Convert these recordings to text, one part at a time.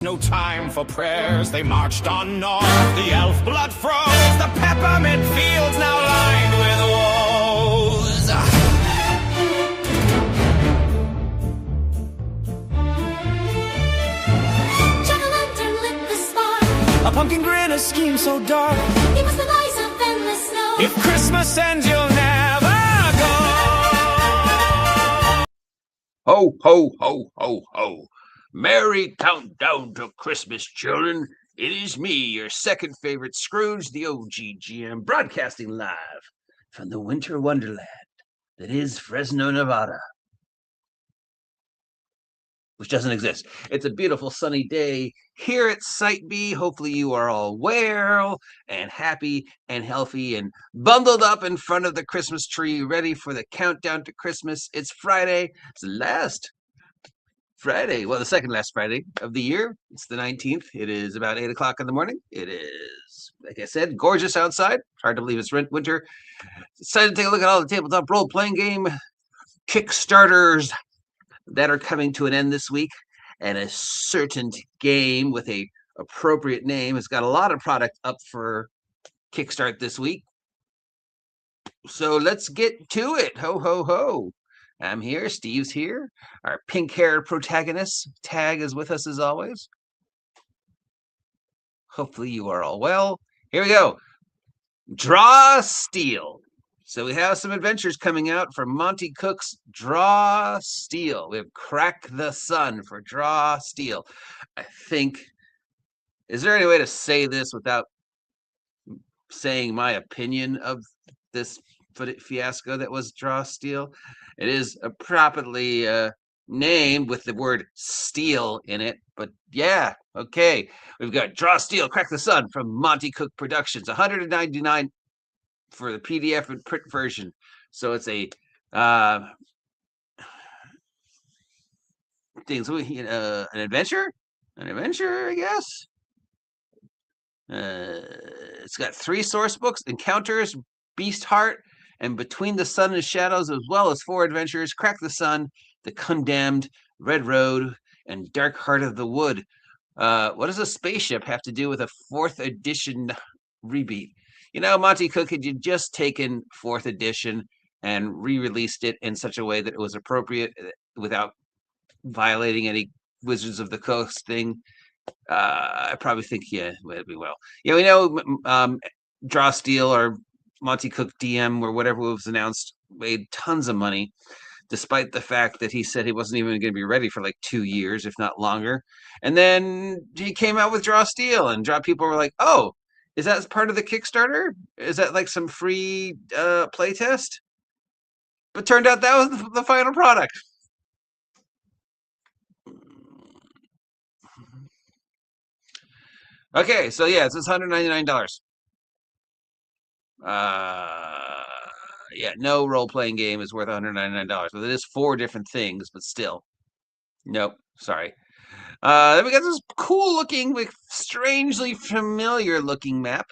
No time for prayers, they marched on north. The elf blood froze, the peppermint fields now lined with woes. Jack-o'-lantern lit the spark. A pumpkin grin, a scheme so dark. He was the lies of endless snow. If Christmas ends, you'll never go. Ho, ho, ho, ho, ho. Merry countdown to Christmas, children. It is me, your second favorite Scrooge, the OGGM, broadcasting live from the winter wonderland that is Fresno, Nevada, which doesn't exist. It's a beautiful sunny day here at Site B. Hopefully you are all well and happy and healthy and bundled up in front of the Christmas tree, ready for the countdown to Christmas. It's Friday. It's the last Friday, well, the second last Friday of the year. It's the 19th. It is about 8 o'clock in the morning. It is, like I said, gorgeous outside. Hard to believe it's winter. Decided to take a look at all the tabletop role-playing game Kickstarters that are coming to an end this week. And a certain game with a appropriate name has got a lot of product up for Kickstart this week. So let's get to it. Ho, ho, ho. I'm here. Steve's here. Our pink-haired protagonist, Tag, is with us as always. Hopefully you are all well. Here we go. Draw Steel. So we have some adventures coming out from Monty Cook's Draw Steel. We have Crack the Sun for Draw Steel. I think, is there any way to say this without saying my opinion of this fiasco that was Draw Steel? It is properly named with the word steel in it, but yeah, okay. We've got Draw Steel, Crack the Sun from Monty Cook Productions, $199 for the PDF and print version. So it's a thing. So an adventure, I guess. It's got 3 source books: Encounters, Beast Heart, and Between the Sun and Shadows, as well as 4 adventures: Crack the Sun, The Condemned, Red Road, and Dark Heart of the Wood. What does a spaceship have to do with a 4th edition rebeat? You know, Monty Cook had just taken 4th edition and re-released it in such a way that it was appropriate without violating any Wizards of the Coast thing. I probably think, yeah, it'd be well. Yeah, we know Draw Steel or Monty Cook DM or whatever was announced made tons of money, despite the fact that he said he wasn't even going to be ready for like 2 years, if not longer. And then he came out with Draw Steel, and people were like, oh, is that part of the Kickstarter? Is that like some free playtest? But turned out that was the final product. Okay, so yeah, it's $199. Yeah, no role-playing game is worth $199. But it is 4 different things, but still. Nope, sorry. Then we got this cool-looking, strangely familiar-looking map.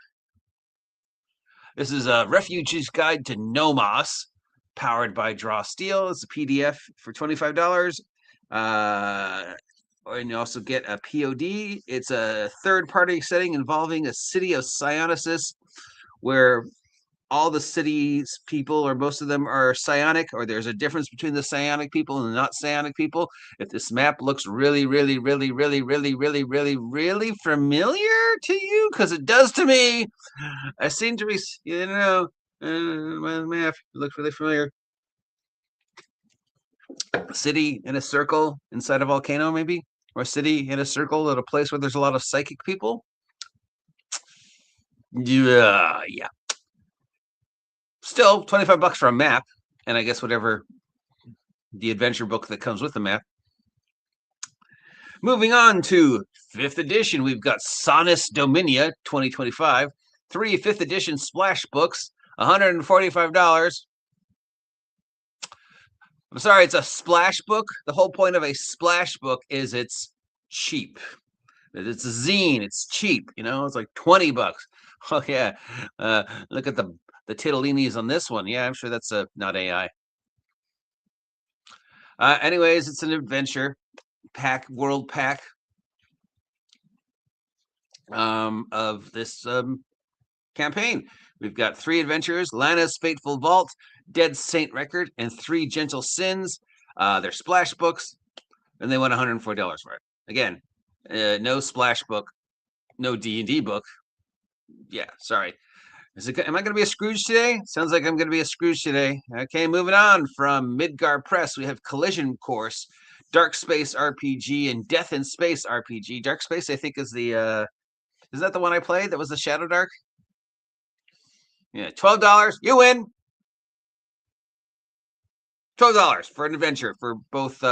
This is a Refugee's Guide to Nomos, powered by Draw Steel. It's a PDF for $25. And you also get a POD. It's a third-party setting involving a city of Psionicis, where all the city's people, or most of them, are psionic, or there's a difference between the psionic people and the not psionic people. If this map looks really, really, really, really, really, really, really, really familiar to you, because it does to me, I seem to be, my map looks really familiar. A city in a circle inside a volcano, maybe, or a city in a circle at a place where there's a lot of psychic people. Yeah. Still, $25 for a map, and I guess whatever the adventure book that comes with the map. Moving on to 5th edition, we've got Sonus Dominia 2025, 3 5th edition splash books, $145. I'm sorry, it's a splash book. The whole point of a splash book is it's cheap. It's a zine. It's cheap. It's like $20. Oh yeah. Look at the titollinis on this one. Yeah, I'm sure that's not AI. Anyways, it's an adventure pack, world pack. of this campaign. We've got 3 adventures: Lana's Fateful Vault, Dead Saint Record, and 3 Gentle Sins. They're splash books, and they want $104 for it. Again, no splash book, no D&D book. Yeah, sorry. Am I going to be a Scrooge today? Sounds like I'm going to be a Scrooge today. Okay, moving on from Midgar Press, we have Collision Course, Dark Space RPG, and Death in Space RPG. Dark Space, I think, is the is that the one I played? That was the Shadow Dark. Yeah, $12. You win. $12 for an adventure for both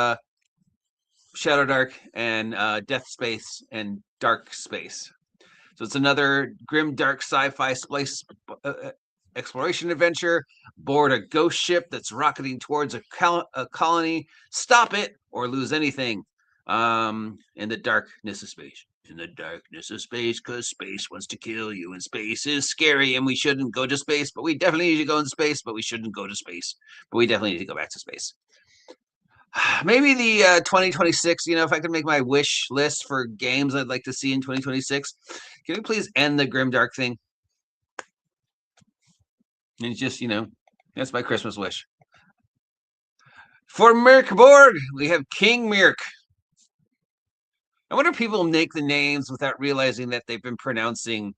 Shadow Dark and Death Space and Dark Space. So it's another grim, dark sci-fi space exploration adventure. Board a ghost ship that's rocketing towards a colony. Stop it or lose anything in the darkness of space. In the darkness of space, because space wants to kill you, and space is scary, and we shouldn't go to space, but we definitely need to go into space, but we shouldn't go to space, but we definitely need to go back to space. Maybe the 2026, if I could make my wish list for games I'd like to see in 2026, can we please end the grimdark thing? And it's just, that's my Christmas wish. For Mirkborg, we have King Mirk. I wonder if people make the names without realizing that they've been pronouncing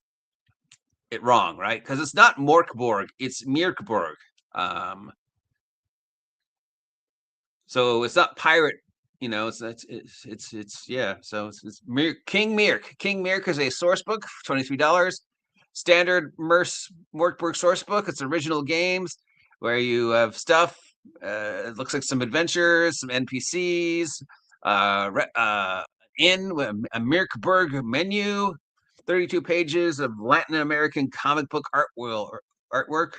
it wrong, right? Because it's not Morkborg, it's Mirkborg. So it's not pirate, it's yeah. So it's King Mirk. King Mirk is a source book, $23. Standard Morkborg source book. It's original games where you have stuff. It looks like some adventures, some NPCs, in a Mirkborg menu, 32 pages of Latin American comic book artwork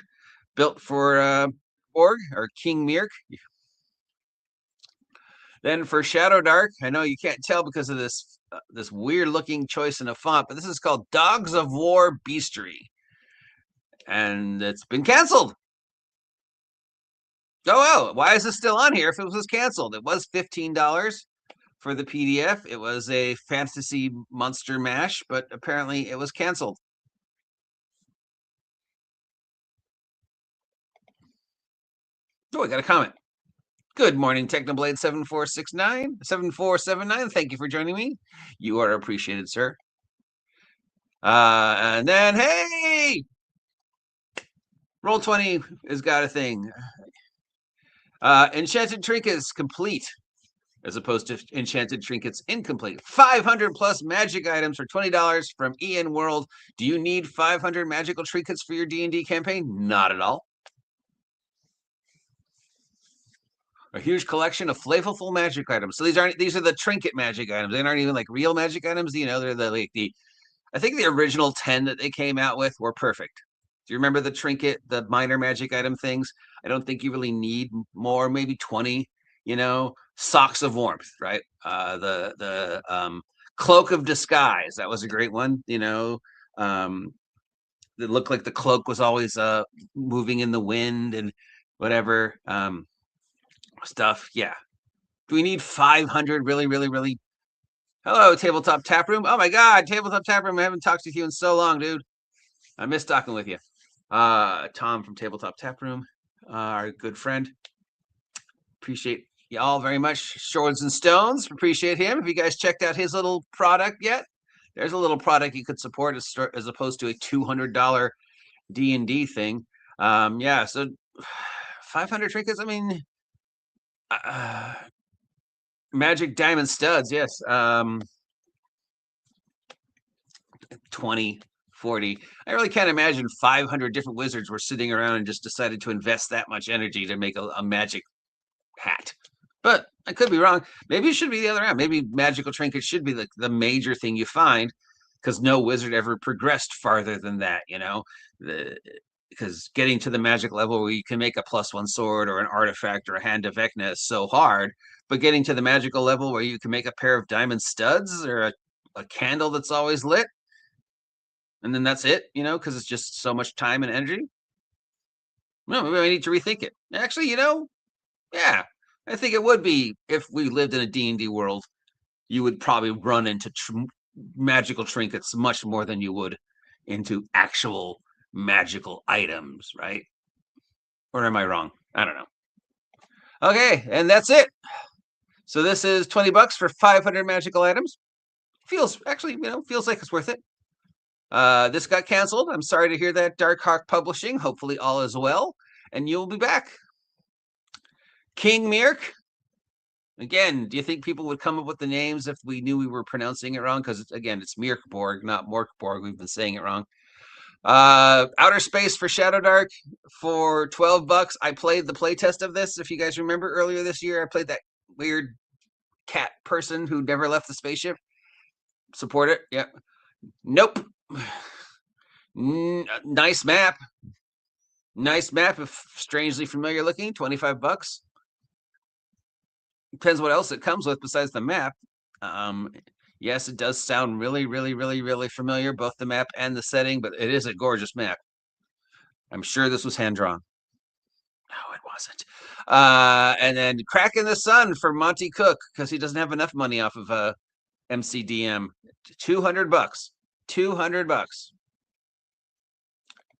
built for Borg or King Mirk. Then for Shadow Dark, I know you can't tell because of this this weird looking choice in a font, but this is called Dogs of War Beastery, and it's been canceled. Oh well, why is this still on here if it was canceled? It was $15 for the PDF. It was a fantasy monster mash, but apparently it was canceled. Oh, I got a comment. Good morning, Technoblade 7479. Thank you for joining me. You are appreciated, sir. And then, hey, Roll20 has got a thing. Enchanted Trinkets complete, as opposed to Enchanted Trinkets incomplete. 500 plus magic items for $20 from EN World. Do you need 500 magical trinkets for your D&D campaign? Not at all. A huge collection of flavorful magic items. So these are the trinket magic items. They aren't even like real magic items. They're I think the original 10 that they came out with were perfect. Do you remember the trinket, the minor magic item things? I don't think you really need more, maybe 20, Socks of Warmth, right? The Cloak of Disguise. That was a great one, it looked like the cloak was always moving in the wind and whatever. Stuff. Yeah. Do we need 500? Really, really, really? Hello, Tabletop Taproom. Oh my God, Tabletop Taproom. I haven't talked to you in so long, dude. I miss talking with you. Tom from Tabletop Taproom, our good friend. Appreciate y'all very much. Swords and Stones. Appreciate him. Have you guys checked out his little product yet? There's a little product you could support as opposed to a $200 D&D thing. Yeah. So 500 trinkets. I mean. Magic Diamond Studs, yes. 20, 40. I really can't imagine 500 different wizards were sitting around and just decided to invest that much energy to make a magic hat. But I could be wrong. Maybe it should be the other way. Maybe magical trinkets should be the major thing you find, because no wizard ever progressed farther than that, because getting to the magic level where you can make a +1 sword or an artifact or a hand of Vecna is so hard, but getting to the magical level where you can make a pair of diamond studs or a candle that's always lit, and then that's it, because it's just so much time and energy. Well, maybe I need to rethink it. Actually, yeah, I think it would be, if we lived in a D&D world, you would probably run into magical trinkets much more than you would into actual magical items, right? Or am I wrong? I don't know. Okay, and that's it. So this is $20 for 500 magical items. Feels actually, feels like it's worth it. This got canceled. I'm sorry to hear that, Dark Hawk Publishing. Hopefully all is well, and you'll be back. King Mirk. Again, do you think people would come up with the names if we knew we were pronouncing it wrong? Because again, it's Mirkborg, not Morkborg. We've been saying it wrong. Outer Space for Shadowdark for $12. I played the playtest of this. If you guys remember earlier this year, I played that weird cat person who never left the spaceship. Support it. Yep. Nope. Nice map. Nice map, if strangely familiar looking. $25. Depends what else it comes with besides the map. Yes, it does sound really, really, really, really familiar, both the map and the setting, but it is a gorgeous map. I'm sure this was hand drawn. No, it wasn't. And then Crack in the Sun for Monty Cook, because he doesn't have enough money off of MCDM. $200. $200.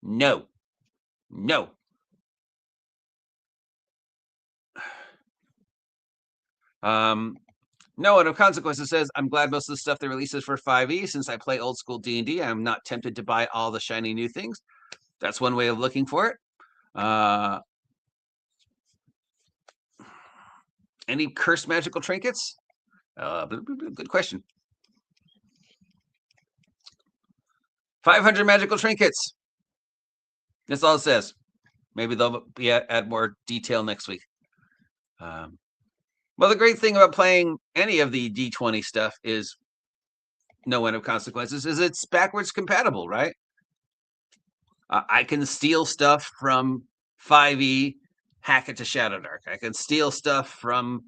No. No. No one of consequences says, I'm glad most of the stuff they releases for 5e. Since I play old school D&D, I'm not tempted to buy all the shiny new things. That's one way of looking for it. Any cursed magical trinkets? Good question. 500 magical trinkets. That's all it says. Maybe they'll add more detail next week. Well, the great thing about playing any of the D20 stuff is no end of consequences, is it's backwards compatible, right? I can steal stuff from 5e, hack it to Shadowdark. I can steal stuff from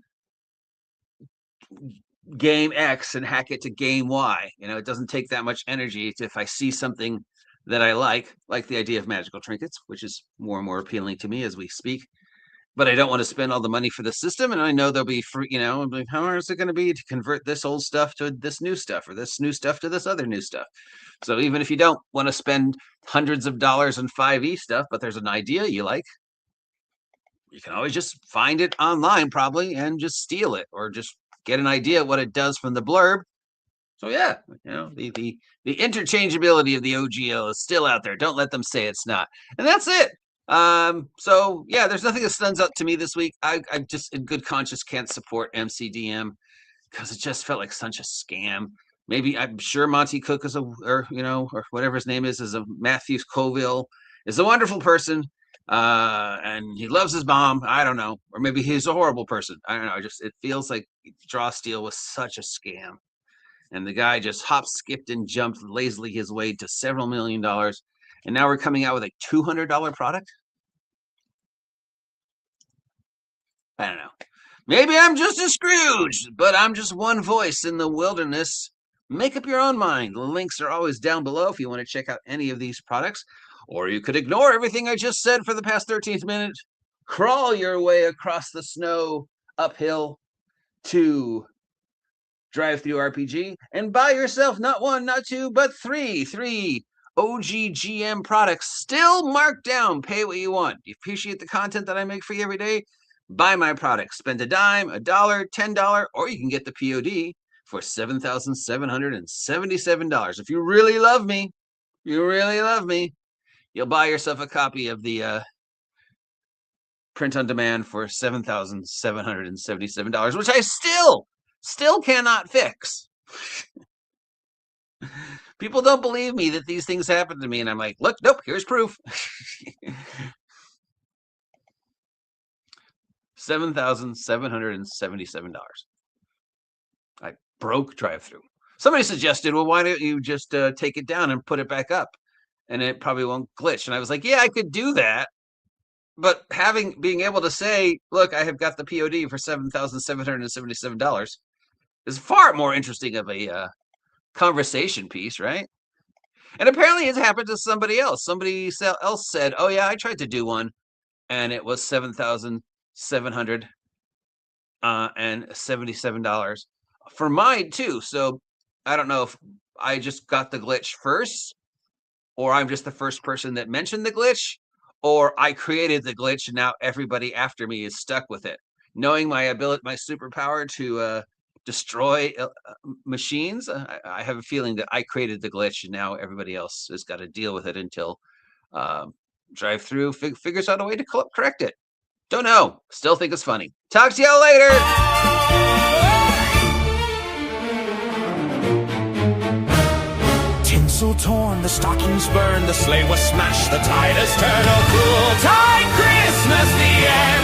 game X and hack it to game Y. It doesn't take that much energy if I see something that I like the idea of magical trinkets, which is more and more appealing to me as we speak. But I don't want to spend all the money for the system, and I know there'll be free, I'm like, how hard is it going to be to convert this old stuff to this new stuff, or this new stuff to this other new stuff? So even if you don't want to spend hundreds of dollars on 5e stuff, but there's an idea you like, you can always just find it online probably and just steal it, or just get an idea of what it does from the blurb. So yeah, the interchangeability of the OGL is still out there. Don't let them say it's not. And that's it. So yeah, there's nothing that stands out to me this week. I just in good conscience can't support MCDM because it just felt like such a scam. Maybe I'm sure Monty Cook is or whatever his name is a Matthew Colville is a wonderful person. And he loves his mom. I don't know. Or maybe he's a horrible person. I don't know. It feels like Draw Steel was such a scam. And the guy just hopped, skipped, and jumped lazily his way to several $1 million. And now we're coming out with a $200 product? I don't know. Maybe I'm just a Scrooge, but I'm just one voice in the wilderness. Make up your own mind. The links are always down below if you want to check out any of these products. Or you could ignore everything I just said for the past 13th minute. Crawl your way across the snow uphill to Drive-Thru RPG and buy yourself not one, not two, but three OGGM products, still marked down. Pay what you want. You appreciate the content that I make for you every day? Buy my products. Spend a dime, $1, $10, or you can get the POD for $7,777. If you really love me, you'll buy yourself a copy of the print on demand for $7,777, which I still cannot fix. People don't believe me that these things happen to me, and I'm like, look, nope, here's proof. $7,777. I broke Drive-Thru. Somebody suggested, well, why don't you just take it down and put it back up, and it probably won't glitch. And I was like, yeah, I could do that. But being able to say, look, I have got the POD for $7,777 is far more interesting of a conversation piece, right? And apparently it's happened to somebody else. Somebody else said, oh yeah, I tried to do one, and it was $7,777 for mine too. So I don't know if I just got the glitch first, or I'm just the first person that mentioned the glitch, or I created the glitch and now everybody after me is stuck with it. Knowing my ability, my superpower to destroy machines, I have a feeling that I created the glitch and now everybody else has got to deal with it until drive through figures out a way to correct it. Don't know. Still think it's funny. Talk to y'all later. Tinsel torn, the stockings burned, the sleigh was smashed, the tide has turned. Oh, cool tide Christmas, the end.